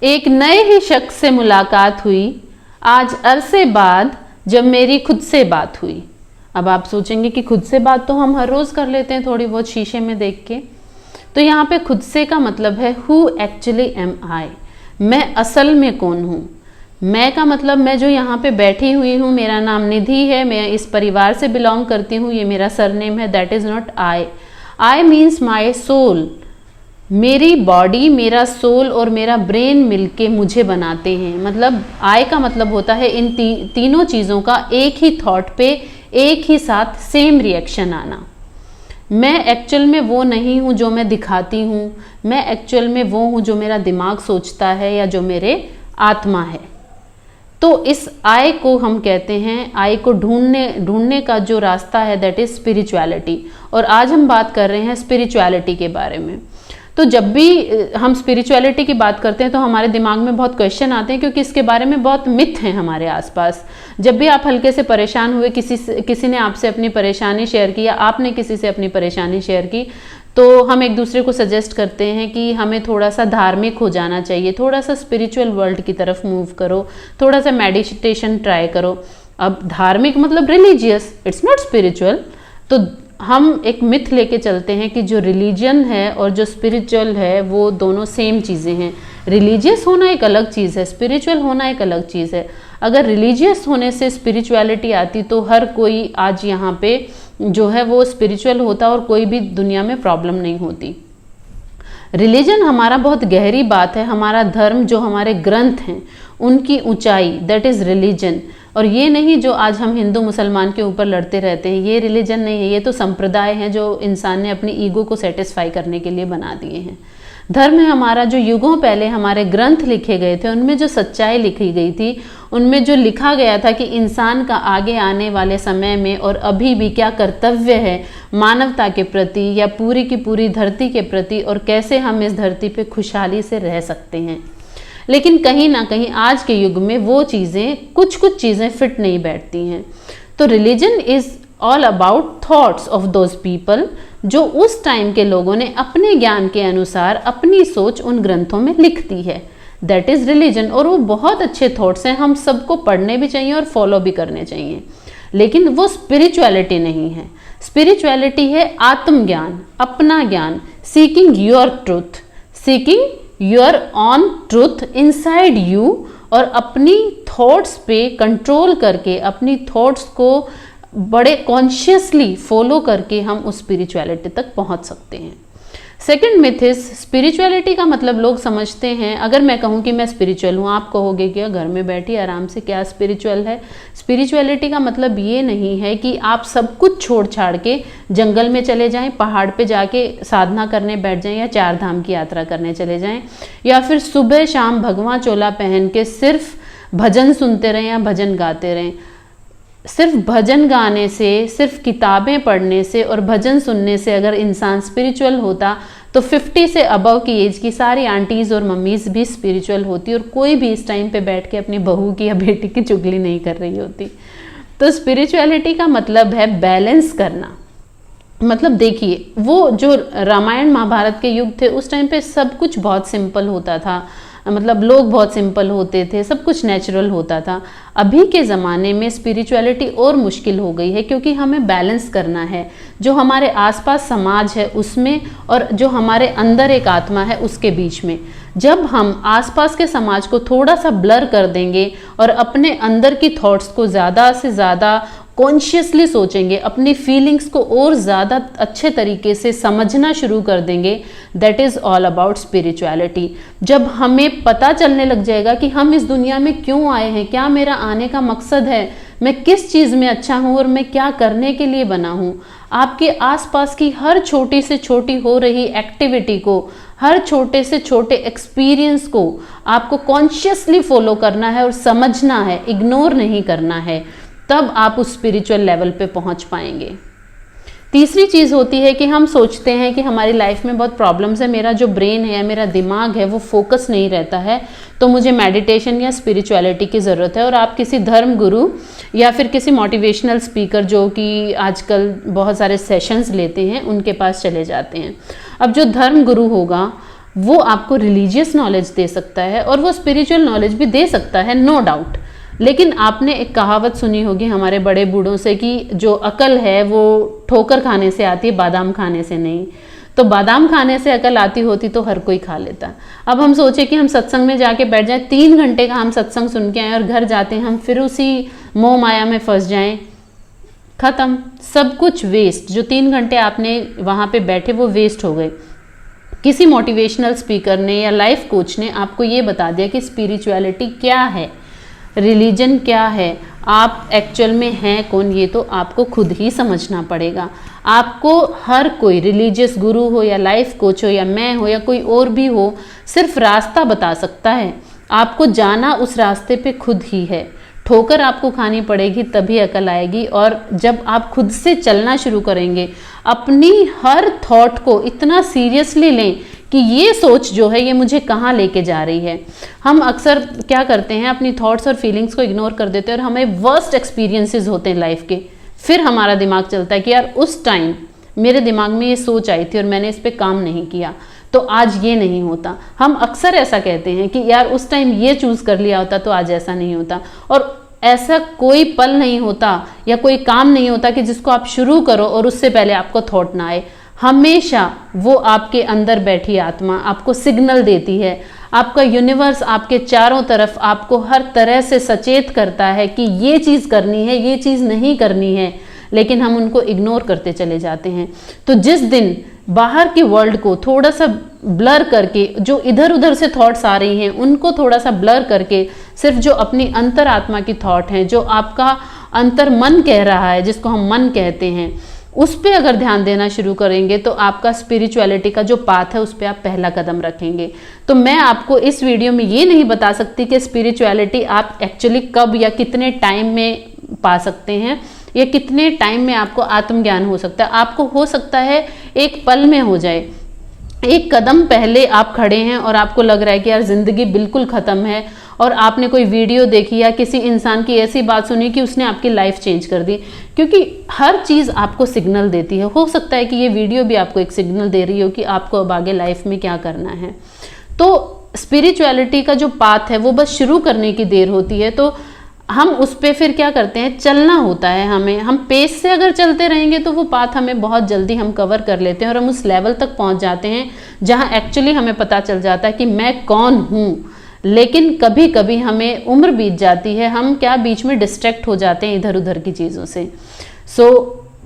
एक नए ही शख्स से मुलाकात हुई आज अरसे बाद जब मेरी खुद से बात हुई। अब आप सोचेंगे कि खुद से बात तो हम हर रोज कर लेते हैं थोड़ी बहुत शीशे में देख के। तो यहाँ पे खुद से का मतलब है हु एक्चुअली एम आई, मैं असल में कौन हूँ। मैं का मतलब मैं जो यहाँ पे बैठी हुई हूँ, मेरा नाम निधि है, मैं इस परिवार से बिलोंग करती हूँ, ये मेरा सरनेम है, that is not I. I means my soul. मेरी बॉडी, मेरा सोल और मेरा ब्रेन मिलके मुझे बनाते हैं। मतलब आई का मतलब होता है इन तीनों चीज़ों का एक ही थॉट पे एक ही साथ सेम रिएक्शन आना। मैं एक्चुअल में वो नहीं हूँ जो मैं दिखाती हूँ, मैं एक्चुअल में वो हूँ जो मेरा दिमाग सोचता है या जो मेरे आत्मा है। तो इस आई को हम कहते हैं, आई को ढूंढने का जो रास्ता है दैट इज स्पिरिचुअलिटी। और आज हम बात कर रहे हैं स्पिरिचुअलिटी के बारे में। तो जब भी हम स्पिरिचुअलिटी की बात करते हैं तो हमारे दिमाग में बहुत क्वेश्चन आते हैं, क्योंकि इसके बारे में बहुत मिथ हैं हमारे आसपास। जब भी आप हल्के से परेशान हुए, किसी ने आपसे अपनी परेशानी शेयर की या आपने किसी से अपनी परेशानी शेयर की, तो हम एक दूसरे को सजेस्ट करते हैं कि हमें थोड़ा सा धार्मिक हो जाना चाहिए, थोड़ा सा स्पिरिचुअल वर्ल्ड की तरफ मूव करो, थोड़ा सा मेडिटेशन ट्राई करो। अब धार्मिक मतलब रिलीजियस, इट्स नॉट स्पिरिचुअल। तो हम एक मिथ लेके चलते हैं कि जो रिलीजन है और जो स्पिरिचुअल है वो दोनों सेम चीज़ें हैं। रिलीजियस होना एक अलग चीज़ है, स्पिरिचुअल होना एक अलग चीज़ है। अगर रिलीजियस होने से स्पिरिचुअलिटी आती तो हर कोई आज यहाँ पे जो है वो स्पिरिचुअल होता और कोई भी दुनिया में प्रॉब्लम नहीं होती। रिलीजन हमारा बहुत गहरी बात है। हमारा धर्म, जो हमारे ग्रंथ हैं उनकी ऊंचाई, दैट इज रिलीजन। और ये नहीं जो आज हम हिंदू मुसलमान के ऊपर लड़ते रहते हैं, ये रिलीजन नहीं है, ये तो संप्रदाय हैं जो इंसान ने अपनी ईगो को सेटिस्फाई करने के लिए बना दिए हैं। धर्म है हमारा जो युगों पहले हमारे ग्रंथ लिखे गए थे, उनमें जो सच्चाई लिखी गई थी, उनमें जो लिखा गया था कि इंसान का आगे आने वाले समय में और अभी भी क्या कर्तव्य है मानवता के प्रति या पूरी की पूरी धरती के प्रति, और कैसे हम इस धरती पे खुशहाली से रह सकते हैं। लेकिन कहीं ना कहीं आज के युग में वो चीज़ें, कुछ चीज़ें फिट नहीं बैठती हैं। तो religion is all about thoughts of those people, जो उस टाइम के लोगों ने अपने ज्ञान के अनुसार अपनी सोच उन ग्रंथों में लिख दी है, दैट इज रिलीजन। और वो बहुत अच्छे थॉट्स हैं, हम सबको पढ़ने भी चाहिए और फॉलो भी करने चाहिए। लेकिन वो स्पिरिचुअलिटी नहीं है। स्पिरिचुअलिटी है आत्मज्ञान, अपना ज्ञान, seeking your truth, seeking your on truth inside you, और अपनी थॉट्स पे कंट्रोल करके अपनी थॉट्स को बड़े कॉन्शियसली फॉलो करके हम उस स्पिरिचुअलिटी तक पहुंच सकते हैं। सेकंड मिथ इज स्पिरिचुअलिटी का मतलब लोग समझते हैं, अगर मैं कहूँ कि मैं स्पिरिचुअल हूँ, आप कहोगे कि घर में बैठी आराम से क्या स्पिरिचुअल है। स्पिरिचुअलिटी का मतलब ये नहीं है कि आप सब कुछ छोड़ छाड़ के जंगल में चले जाएं, पहाड़ पे जाके साधना करने बैठ जाएं, या 4 धाम की यात्रा करने चले जाएं, या फिर सुबह शाम भगवा चोला पहन के सिर्फ भजन सुनते रहें या भजन गाते रहें। सिर्फ भजन गाने से, सिर्फ किताबें पढ़ने से और भजन सुनने से अगर इंसान स्पिरिचुअल होता तो 50 से अबव की एज की सारी आंटीज़ और मम्मीज़ भी स्पिरिचुअल होती, और कोई भी इस टाइम पे बैठ के अपनी बहू की या बेटी की चुगली नहीं कर रही होती। तो स्पिरिचुअलिटी का मतलब है बैलेंस करना। मतलब देखिए, वो जो रामायण महाभारत के युग थे उस टाइम पे सब कुछ बहुत सिंपल होता था, मतलब लोग बहुत सिंपल होते थे, सब कुछ नेचुरल होता था। अभी के ज़माने में स्पिरिचुअलिटी और मुश्किल हो गई है, क्योंकि हमें बैलेंस करना है जो हमारे आसपास समाज है उसमें और जो हमारे अंदर एक आत्मा है उसके बीच में। जब हम आसपास के समाज को थोड़ा सा ब्लर कर देंगे और अपने अंदर की थॉट्स को ज़्यादा से ज़्यादा कॉन्शियसली सोचेंगे, अपनी फीलिंग्स को और ज़्यादा अच्छे तरीके से समझना शुरू कर देंगे, that is all about spirituality. जब हमें पता चलने लग जाएगा कि हम इस दुनिया में क्यों आए हैं, क्या मेरा आने का मकसद है, मैं किस चीज़ में अच्छा हूँ और मैं क्या करने के लिए बना हूँ, आपके आसपास की हर छोटी से छोटी हो रही एक्टिविटी को, हर छोटे से छोटे एक्सपीरियंस को आपको कॉन्शियसली फॉलो करना है और समझना है, इग्नोर नहीं करना है, तब आप उस स्पिरिचुअल लेवल पे पहुंच पाएंगे। तीसरी चीज़ होती है कि हम सोचते हैं कि हमारी लाइफ में बहुत प्रॉब्लम्स है, मेरा जो ब्रेन है या मेरा दिमाग है वो फोकस नहीं रहता है, तो मुझे मेडिटेशन या स्पिरिचुअलिटी की ज़रूरत है। और आप किसी धर्म गुरु या फिर किसी मोटिवेशनल स्पीकर जो कि आजकल बहुत सारे सेशंस लेते हैं उनके पास चले जाते हैं। अब जो धर्म गुरु होगा वो आपको रिलीजियस नॉलेज दे सकता है और वो स्पिरिचुअल नॉलेज भी दे सकता है, नो डाउट। लेकिन आपने एक कहावत सुनी होगी हमारे बड़े बूढ़ों से कि जो अकल है वो ठोकर खाने से आती है, बादाम खाने से नहीं। तो बादाम खाने से अकल आती होती तो हर कोई खा लेता। अब हम सोचे कि हम सत्संग में जाके बैठ जाएं, 3 घंटे का हम सत्संग सुन के आए और घर जाते हैं हम फिर उसी मोह माया में फंस जाएं, खत्म, सब कुछ वेस्ट। जो 3 घंटे आपने वहां पे बैठे वो वेस्ट हो गए। किसी मोटिवेशनल स्पीकर ने या लाइफ कोच ने आपको ये बता दिया कि स्पिरिचुअलिटी क्या है, रिलीजन क्या है, आप एक्चुअल में हैं कौन, ये तो आपको खुद ही समझना पड़ेगा। आपको हर कोई रिलीजियस गुरु हो या लाइफ कोच हो या मैं हो या कोई और भी हो, सिर्फ रास्ता बता सकता है। आपको जाना उस रास्ते पे खुद ही है। ठोकर आपको खानी पड़ेगी तभी अकल आएगी। और जब आप खुद से चलना शुरू करेंगे, अपनी हर थॉट को इतना सीरियसली लें कि ये सोच जो है ये मुझे कहाँ लेके जा रही है। हम अक्सर क्या करते हैं, अपनी थॉट्स और फीलिंग्स को इग्नोर कर देते हैं और हमें वर्स्ट एक्सपीरियंसेस होते हैं लाइफ के। फिर हमारा दिमाग चलता है कि यार उस टाइम मेरे दिमाग में ये सोच आई थी और मैंने इस पर काम नहीं किया तो आज ये नहीं होता। हम अक्सर ऐसा कहते हैं कि यार उस टाइम ये चूज कर लिया होता तो आज ऐसा नहीं होता। और ऐसा कोई पल नहीं होता या कोई काम नहीं होता कि जिसको आप शुरू करो और उससे पहले आपको थॉट ना आए। हमेशा वो आपके अंदर बैठी आत्मा आपको सिग्नल देती है। आपका यूनिवर्स आपके चारों तरफ आपको हर तरह से सचेत करता है कि ये चीज़ करनी है, ये चीज़ नहीं करनी है, लेकिन हम उनको इग्नोर करते चले जाते हैं। तो जिस दिन बाहर की वर्ल्ड को थोड़ा सा ब्लर करके, जो इधर उधर से थॉट्स आ रही हैं उनको थोड़ा सा ब्लर करके, सिर्फ जो अपनी अंतर आत्मा की थॉट हैं, जो आपका अंतर मन कह रहा है, जिसको हम मन कहते हैं, उस पे अगर ध्यान देना शुरू करेंगे तो आपका स्पिरिचुअलिटी का जो पाथ है उस पे आप पहला कदम रखेंगे। तो मैं आपको इस वीडियो में ये नहीं बता सकती कि स्पिरिचुअलिटी आप एक्चुअली कब या कितने टाइम में पा सकते हैं या कितने टाइम में आपको आत्मज्ञान हो सकता है। आपको हो सकता है एक पल में हो जाए। एक कदम पहले आप खड़े हैं और आपको लग रहा है कि यार जिंदगी बिल्कुल खत्म है, और आपने कोई वीडियो देखी या किसी इंसान की ऐसी बात सुनी कि उसने आपकी लाइफ चेंज कर दी। क्योंकि हर चीज़ आपको सिग्नल देती है। हो सकता है कि ये वीडियो भी आपको एक सिग्नल दे रही हो कि आपको अब आगे लाइफ में क्या करना है। तो स्पिरिचुअलिटी का जो पाथ है वो बस शुरू करने की देर होती है। तो हम उस पर फिर क्या करते हैं, चलना होता है हमें। हम पेस से अगर चलते रहेंगे तो वो पाथ हमें बहुत जल्दी हम कवर कर लेते हैं और हम उस लेवल तक पहुंच जाते हैं जहां एक्चुअली हमें पता चल जाता है कि मैं कौन हूँ। लेकिन कभी कभी हमें उम्र बीत जाती है, हम क्या बीच में डिस्ट्रैक्ट हो जाते हैं इधर उधर की चीज़ों से। So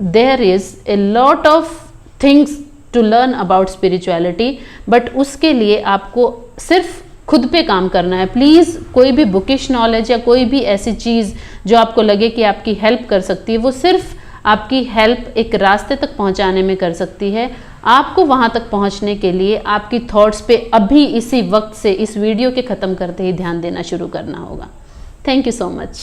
there is a lot of things to learn about spirituality, but उसके लिए आपको सिर्फ खुद पे काम करना है। प्लीज़ कोई भी बुकिश नॉलेज या कोई भी ऐसी चीज़ जो आपको लगे कि आपकी हेल्प कर सकती है, वो सिर्फ आपकी हेल्प एक रास्ते तक पहुंचाने में कर सकती है। आपको वहां तक पहुंचने के लिए आपकी थॉट्स पे अभी इसी वक्त से, इस वीडियो के ख़त्म करते ही ध्यान देना शुरू करना होगा। Thank you so much.